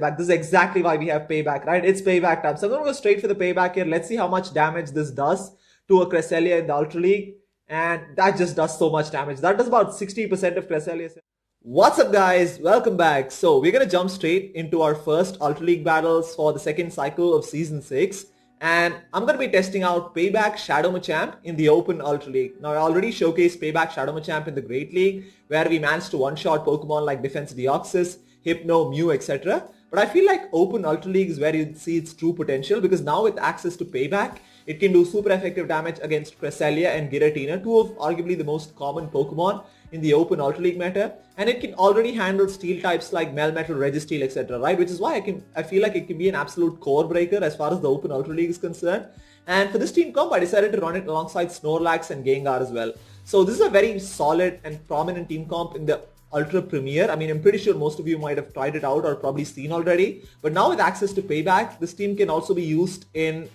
back. This is exactly why we have Payback, right? It's Payback time. So I'm going to go straight for the Payback here. Let's see how much damage this does to a Cresselia in the Ultra League. And that just does so much damage. That does about 60% of Cresselia. What's up, guys? Welcome back. So we're going to jump straight into our first Ultra League battles for the second cycle of Season 6. And I'm going to be testing out Payback Shadow Machamp in the Open Ultra League. Now, I already showcased Payback Shadow Machamp in the Great League, where we managed to one-shot Pokemon like Defense Deoxys, Hypno, Mew, etc. But I feel like Open Ultra League is where you see its true potential, because now with access to Payback, it can do super effective damage against Cresselia and Giratina, two of arguably the most common Pokemon in the Open Ultra League meta, and it can already handle steel types like Melmetal, Registeel, etc. Right, which is why I feel like it can be an absolute core breaker as far as the Open Ultra League is concerned. And for this team comp, I decided to run it alongside Snorlax and Gengar as well. So this is a very solid and prominent team comp in the Ultra Premier. I mean, I'm pretty sure most of you might have tried it out or probably seen already. But now with access to Payback, this team can also be used in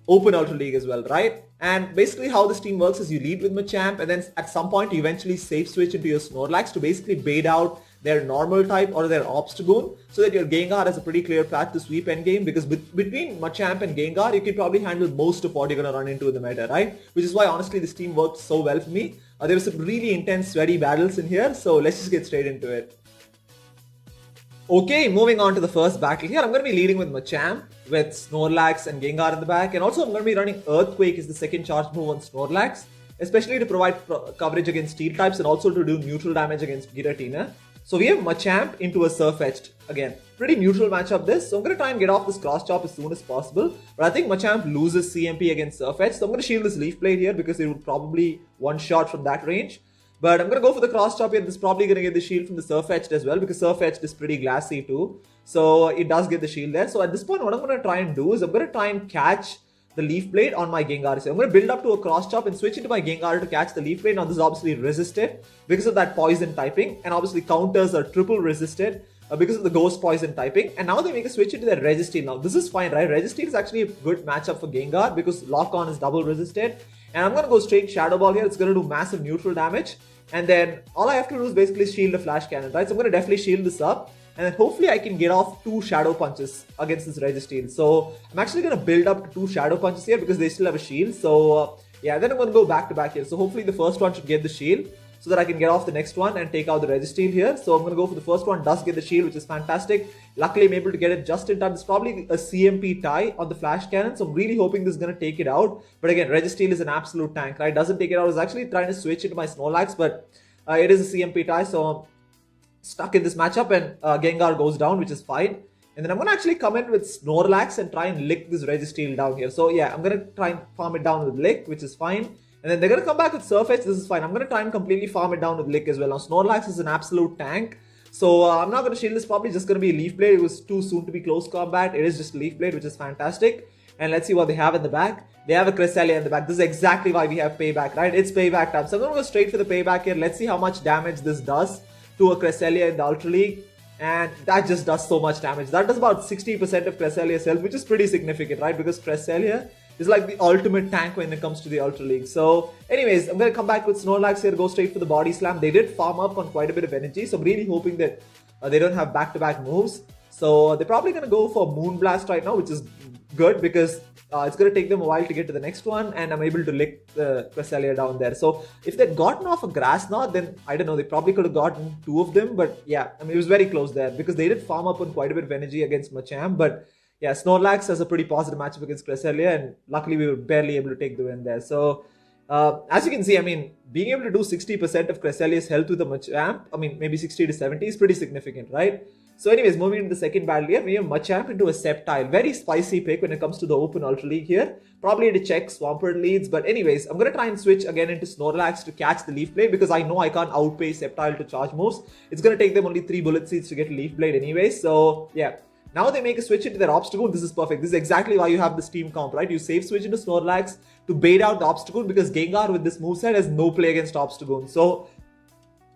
Open Ultra League as well, right? And basically how this team works is you lead with Machamp, and then at some point you eventually safe switch into your Snorlax to basically bait out their normal type or their Obstagoon, so that your Gengar has a pretty clear path to sweep endgame, because between Machamp and Gengar, you can probably handle most of what you're going to run into in the meta, right? Which is why honestly this team worked so well for me. There were some really intense sweaty battles in here, so let's just get straight into it. Okay, moving on to the first battle here, I'm going to be leading with Machamp, with Snorlax and Gengar in the back, and also I'm going to be running Earthquake as the second charge move on Snorlax, especially to provide coverage against steel types and also to do neutral damage against Giratina. So we have Machamp into a Surf-Edged. Again, pretty neutral matchup this, so I'm going to try and get off this Cross Chop as soon as possible, but I think Machamp loses CMP against Surf-Edged, so I'm going to shield this Leaf Blade here because it would probably one-shot from that range. But I'm going to go for the Cross Chop here. This is probably going to get the shield from the Surf-Edged as well, because Surf-Edged is pretty glassy too. So it does get the shield there. So at this point, what I'm going to try and do is I'm going to try and catch the Leaf Blade on my Gengar. So I'm going to build up to a Cross Chop and switch into my Gengar to catch the Leaf Blade. Now this is obviously resisted because of that poison typing, and obviously counters are triple resisted because of the Ghost Poison typing. And now they make a switch into their Registeel. Now this is fine, right? Registeel is actually a good matchup for Gengar because Lock On is double resisted. And I'm going to go straight Shadow Ball here. It's going to do massive neutral damage. And then all I have to do is basically shield the Flash Cannon, right? So I'm going to definitely shield this up. And then hopefully I can get off 2 Shadow Punches against this Registeel. So I'm actually going to build up to 2 Shadow Punches here because they still have a shield. So yeah, then I'm going to go back to back here. So hopefully the first one should get the shield so that I can get off the next one and take out the Registeel here. So I'm going to go for the first one, does get the shield, which is fantastic. Luckily I'm able to get it just in time. It's probably a CMP tie on the Flash Cannon, so I'm really hoping this is going to take it out. But again, Registeel is an absolute tank, right? Doesn't take it out. I was actually trying to switch into my Snorlax, but it is a CMP tie, so I'm stuck in this matchup, and Gengar goes down, which is fine. And then I'm going to actually come in with Snorlax and try and lick this Registeel down here. So yeah, I'm going to try and farm it down with Lick, which is fine. And then they're going to come back with Surf-Edge. This is fine. I'm going to try and completely farm it down with Lick as well. Now Snorlax is an absolute tank, so I'm not going to shield this. Probably just going to be a Leaf Blade. It was too soon to be close combat. It is just Leaf Blade, which is fantastic. And let's see what they have in the back. They have a Cresselia in the back. This is exactly why we have Payback, right? It's Payback time. So I'm going to go straight for the Payback here. Let's see how much damage this does to a Cresselia in the Ultra League. And that just does so much damage. That does about 60% of Cresselia's health, which is pretty significant, right? Because Cresselia is like the ultimate tank when it comes to the Ultra League. So anyways, I'm going to come back with Snorlax here, go straight for the Body Slam. They did farm up on quite a bit of energy, so I'm really hoping that they don't have back-to-back moves. So they're probably going to go for Moonblast right now, which is good because it's going to take them a while to get to the next one, and I'm able to lick the Cresselia down there. So if they'd gotten off a Grass Knot, then I don't know, they probably could have gotten 2 of them. But yeah, I mean, it was very close there because they did farm up on quite a bit of energy against Machamp. But yeah, Snorlax has a pretty positive matchup against Cresselia, and luckily we were barely able to take the win there. So as you can see, I mean, being able to do 60% of Cresselia's health with a Machamp, I mean, maybe 60 to 70 is pretty significant, right? So anyways, moving into the second battle here, we have Machamp into a Sceptile. Very spicy pick when it comes to the Open Ultra League here. Probably to check Swampert leads, but anyways, I'm going to try and switch again into Snorlax to catch the Leaf Blade because I know I can't outpay Sceptile to charge moves. It's going to take them only 3 Bullet Seeds to get Leaf Blade anyway, so yeah. Now they make a switch into their Obstagoon. This is perfect. This is exactly why you have this team comp, right? You safe switch into Snorlax to bait out the Obstagoon because Gengar with this moveset has no play against Obstagoon. So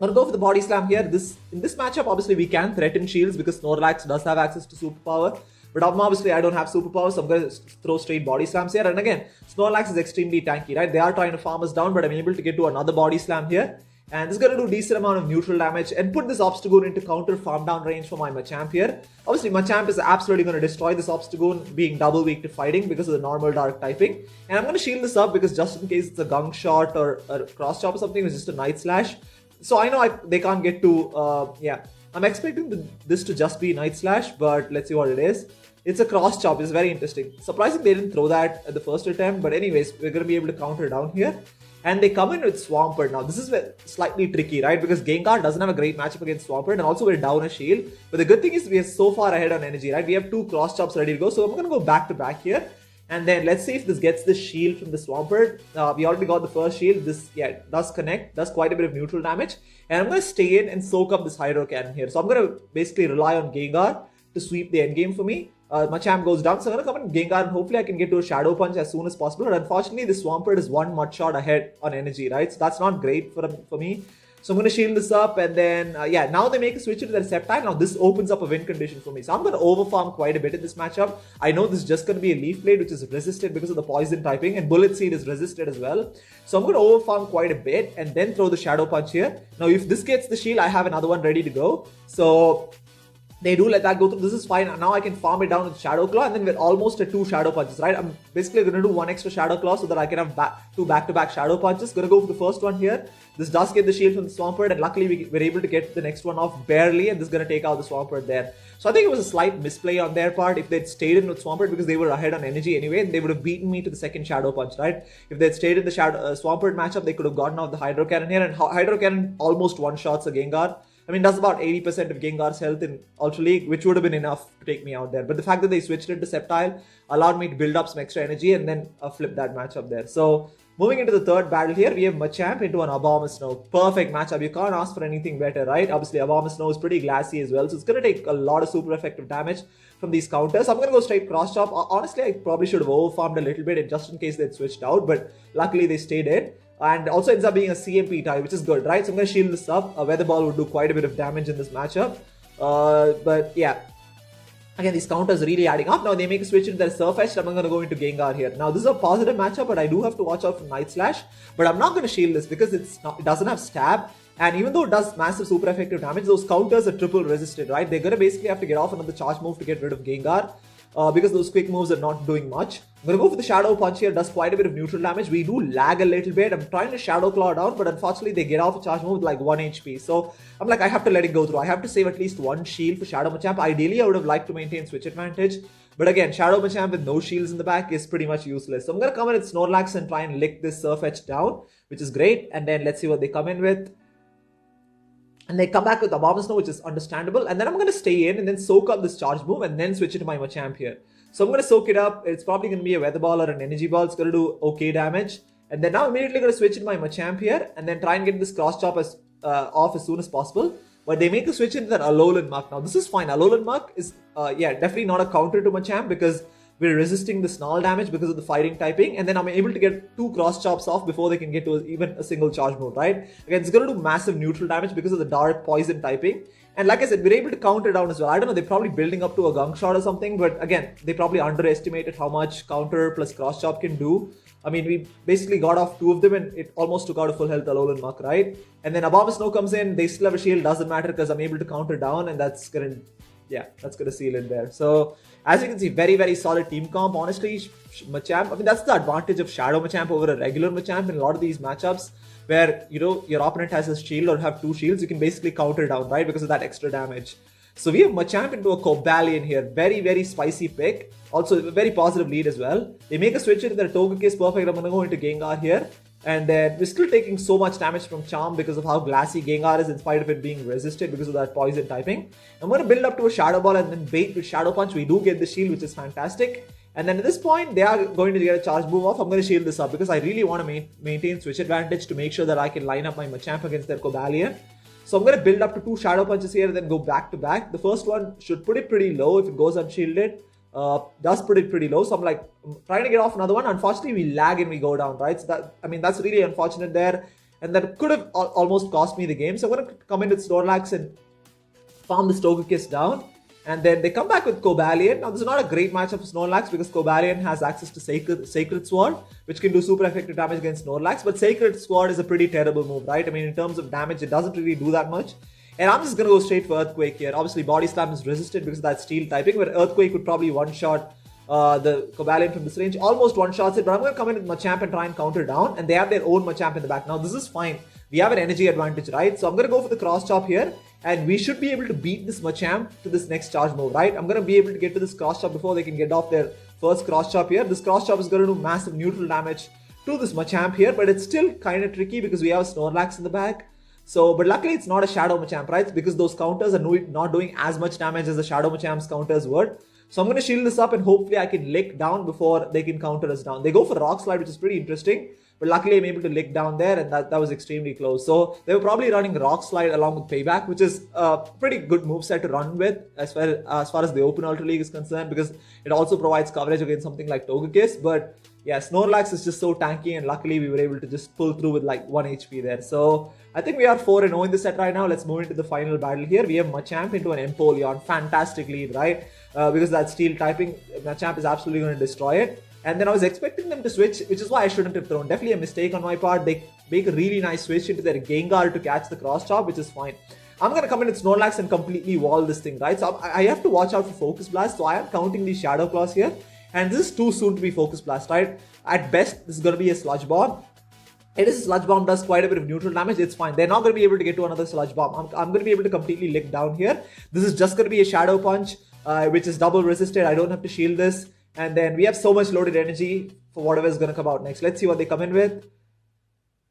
I'm going to go for the Body Slam here. In this matchup, obviously we can threaten shields because Snorlax does have access to Superpower. But obviously I don't have Superpower, so I'm going to throw straight Body Slams here. And again, Snorlax is extremely tanky, right? They are trying to farm us down, but I'm able to get to another Body Slam here. And this is going to do decent amount of neutral damage and put this Obstagoon into counter farm down range for my Machamp here. Obviously, Machamp is absolutely going to destroy this Obstagoon, being double weak to fighting because of the normal dark typing. And I'm going to shield this up because just in case it's a Gunk Shot or a Cross Chop or something, it's just a Night Slash. So I know they can't get to, yeah. I'm expecting this to just be Night Slash, but let's see what it is. It's a Cross Chop. It's very interesting. Surprising they didn't throw that at the first attempt, but anyways, we're going to be able to counter down here. And they come in with Swampert. Now, this is slightly tricky, right? Because Gengar doesn't have a great matchup against Swampert, and also we're down a shield. But the good thing is we are so far ahead on energy, right? We have 2 Cross Chops ready to go. So I'm going to go back to back here. And then let's see if this gets the shield from the Swampert. We already got the first shield. This, yeah, does connect, does quite a bit of neutral damage. And I'm going to stay in and soak up this Hydro Cannon here. So I'm going to basically rely on Gengar to sweep the endgame for me. Machamp goes down, so I'm going to come in Gengar and hopefully I can get to a Shadow Punch as soon as possible. But unfortunately, this Swampert is 1 Mud Shot ahead on energy, right? So that's not great for me. So I'm going to shield this up and then, yeah, now they make a switch into their Sceptile. Now this opens up a win condition for me. So I'm going to overfarm quite a bit in this matchup. I know this is just going to be a Leaf Blade, which is resisted because of the poison typing, and Bullet Seed is resisted as well. So I'm going to overfarm quite a bit and then throw the Shadow Punch here. Now if this gets the shield, I have another one ready to go. So they do let that go through. This is fine. Now I can farm it down with Shadow Claw, and then we're almost at 2 Shadow Punches, right? I'm basically going to do 1 extra Shadow Claw so that I can have 2 back-to-back Shadow Punches. Going to go for the first one here. This does get the shield from the Swampert, and luckily we're able to get the next one off barely, and this is going to take out the Swampert there. So I think it was a slight misplay on their part if they'd stayed in with Swampert, because they were ahead on energy anyway, and they would have beaten me to the second Shadow Punch, right? If they'd stayed in the Swampert matchup, they could have gotten off the Hydro Cannon here, and Hydro Cannon almost one-shots a Gengar. I mean, does about 80% of Gengar's health in Ultra League, which would have been enough to take me out there. But the fact that they switched it to Sceptile allowed me to build up some extra energy and then flip that matchup there. So, moving into the third battle here, we have Machamp into an Abomasnow. Perfect matchup. You can't ask for anything better, right? Obviously, Abomasnow is pretty glassy as well, so it's going to take a lot of super effective damage from these counters. I'm going to go straight Cross Chop. Honestly, I probably should have overfarmed a little bit just in case they'd switched out, but luckily they stayed in. And also ends up being a CMP type, which is good, right? So I'm going to shield this up. A Weather Ball would do quite a bit of damage in this matchup. But yeah, again, these counters are really adding up. Now they make a switch into their Surfetch. I'm going to go into Gengar here. Now this is a positive matchup, but I do have to watch out for Night Slash. But I'm not going to shield this because it doesn't have Stab. And even though it does massive super effective damage, those counters are triple resisted, right? They're going to basically have to get off another charge move to get rid of Gengar. Because those quick moves are not doing much. I'm going to go for the Shadow Punch here, does quite a bit of neutral damage. We do lag a little bit. I'm trying to Shadow Claw down, but unfortunately they get off a charge move with like 1 HP. So I'm like, I have to let it go through. I have to save at least 1 shield for Shadow Machamp. Ideally, I would have liked to maintain switch advantage. But again, Shadow Machamp with no shields in the back is pretty much useless. So I'm going to come in with Snorlax and try and lick this Surfetch down, which is great. And then let's see what they come in with. And they come back with Abomasnow, which is understandable. And then I'm going to stay in and then soak up this charge move and then switch it to my Machamp here. So I'm going to soak it up. It's probably going to be a Weather Ball or an Energy Ball. It's going to do okay damage. And then now I'm immediately going to switch in my Machamp here and then try and get this Cross Chop off as soon as possible. But they make a switch into that Alolan Muck. Now this is fine. Alolan Muck is yeah, definitely not a counter to Machamp because we're resisting the Snarl damage because of the fighting typing, and then I'm able to get 2 Cross Chops off before they can get to even a single charge move, right? Again, it's going to do massive neutral damage because of the dark poison typing. And like I said, we're able to counter down as well. I don't know, they're probably building up to a Gunk Shot or something, but again, they probably underestimated how much counter plus Cross Chop can do. I mean, we basically got off 2 of them and it almost took out a full health Alolan Muck, right? And then Abomasnow comes in, they still have a shield, doesn't matter because I'm able to counter down, and that's going to, yeah, that's going to seal it there. So, as you can see, very, very solid team comp. Honestly, Machamp, I mean, that's the advantage of Shadow Machamp over a regular Machamp in a lot of these matchups where, you know, your opponent has a shield or have 2 shields, you can basically counter down, right? Because of that extra damage. So we have Machamp into a Cobalion here. Very, very spicy pick. Also, a very positive lead as well. They make a switch into their Togekiss. Perfect. I'm going to go into Gengar here. And then we're still taking so much damage from Charm because of how glassy Gengar is in spite of it being resisted because of that poison typing. I'm going to build up to a Shadow Ball and then bait with Shadow Punch. We do get the shield, which is fantastic. And then at this point, they are going to get a charge move off. I'm going to shield this up because I really want to maintain switch advantage to make sure that I can line up my Machamp against their Cobalion. So I'm going to build up to 2 Shadow Punches here and then go back to back. The first one should put it pretty low if it goes unshielded. Does put it pretty low. So I'm like trying to get off another one. Unfortunately, we lag and we go down, right? So that, I mean, that's really unfortunate there. And that could have almost cost me the game. So I'm going to come in with Snorlax and farm this Togekiss down. And then they come back with Cobalion. Now, this is not a great matchup for Snorlax because Cobalion has access to Sacred Sword, which can do super effective damage against Snorlax. But Sacred Sword is a pretty terrible move, right? I mean, in terms of damage, it doesn't really do that much. And I'm just going to go straight for Earthquake here. Obviously, Body Slam is resisted because of that Steel typing, but Earthquake would probably one-shot the Cobalion from this range. Almost one-shots it, but I'm going to come in with Machamp and try and counter down. And they have their own Machamp in the back. Now, this is fine. We have an energy advantage, right? So I'm going to go for the Cross Chop here. And we should be able to beat this Machamp to this next charge move, right? I'm going to be able to get to this Cross Chop before they can get off their first Cross Chop here. This Cross Chop is going to do massive neutral damage to this Machamp here. But it's still kind of tricky because we have Snorlax in the back. So, but luckily it's not a Shadow Machamp, right? Because those counters are not doing as much damage as the Shadow Machamp's counters would. So I'm going to shield this up and hopefully I can lick down before they can counter us down. They go for Rock Slide, which is pretty interesting. But luckily I'm able to lick down there and that was extremely close. So they were probably running Rock Slide along with Payback, which is a pretty good moveset to run with as far as the Open Ultra League is concerned, because it also provides coverage against something like Togekiss. But yeah, Snorlax is just so tanky and luckily we were able to just pull through with like 1 HP there. So I think we are 4-0 in the set right now. Let's move into the final battle here. We have Machamp into an Empoleon. Fantastic lead, right? Because that Steel typing, Machamp is absolutely going to destroy it. And then I was expecting them to switch, which is why I shouldn't have thrown. Definitely a mistake on my part. They make a really nice switch into their Gengar to catch the Cross Chop, which is fine. I'm going to come in with Snorlax and completely wall this thing, right? So I have to watch out for Focus Blast. So I am counting these Shadow Claws here. And this is too soon to be Focus Blast, right? At best, this is going to be a Sludge Bomb. It is a Sludge Bomb, does quite a bit of neutral damage. It's fine. They're not going to be able to get to another Sludge Bomb. I'm going to be able to completely lick down here. This is just going to be a Shadow Punch, which is double resisted. I don't have to shield this. And then we have so much loaded energy for whatever is going to come out next. Let's see what they come in with.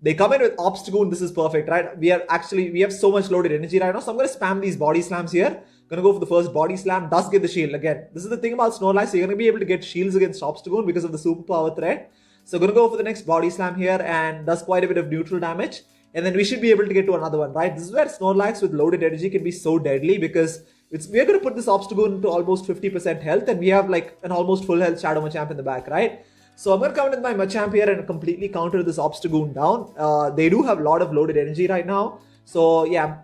They come in with Obstagoon. This is perfect, right? We have so much loaded energy right now. So I'm going to spam these Body Slams here. Going to go for the first Body Slam. Does get the shield. Again, this is the thing about Snorlax. So you're going to be able to get shields against Obstagoon because of the superpower threat. So going to go for the next Body Slam here and does quite a bit of neutral damage. And then we should be able to get to another one, right? This is where Snorlax with loaded energy can be so deadly because we're going to put this Obstagoon to almost 50% health and we have like an almost full health Shadow Machamp in the back, right? So I'm going to come in with my Machamp here and completely counter this Obstagoon down. They do have a lot of loaded energy right now. So yeah,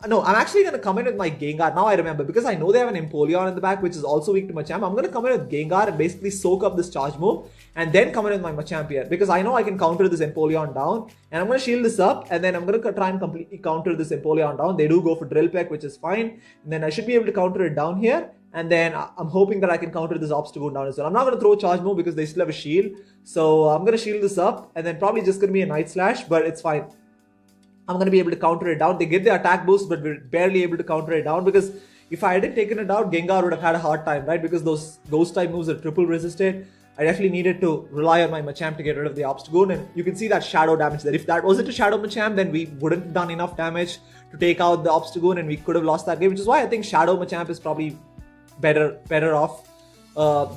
I'm actually going to come in with my Gengar. Now I remember, because I know they have an Empoleon in the back, which is also weak to Machamp. I'm going to come in with Gengar and basically soak up this charge move and then come in with my Machamp here, because I know I can counter this Empoleon down. And I'm going to shield this up and then I'm going to try and completely counter this Empoleon down. They do go for Drill Peck, which is fine. And then I should be able to counter it down here. And then I'm hoping that I can counter this Obstagoon down as well. I'm not going to throw a charge move because they still have a shield. So I'm going to shield this up and then probably just going to be a Night Slash, but it's fine. I'm going to be able to counter it down. They get the attack boost, but we're barely able to counter it down because if I hadn't taken it out, Gengar would have had a hard time, right? Because those Ghost type moves are triple resisted. I definitely needed to rely on my Machamp to get rid of the Obstagoon, and you can see that shadow damage there. If that wasn't a Shadow Machamp, then we wouldn't have done enough damage to take out the Obstagoon and we could have lost that game, which is why I think Shadow Machamp is probably better off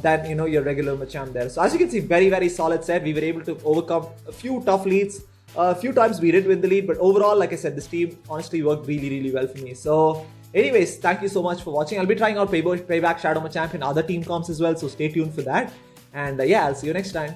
than, you know, your regular Machamp there. So as you can see, very, very solid set. We were able to overcome a few tough leads. A few times we did win the lead, but overall, like I said, this team honestly worked really, really well for me. So anyways, thank you so much for watching. I'll be trying out Payback, Shadow Machamp in other team comps as well, so stay tuned for that. And yeah, I'll see you next time.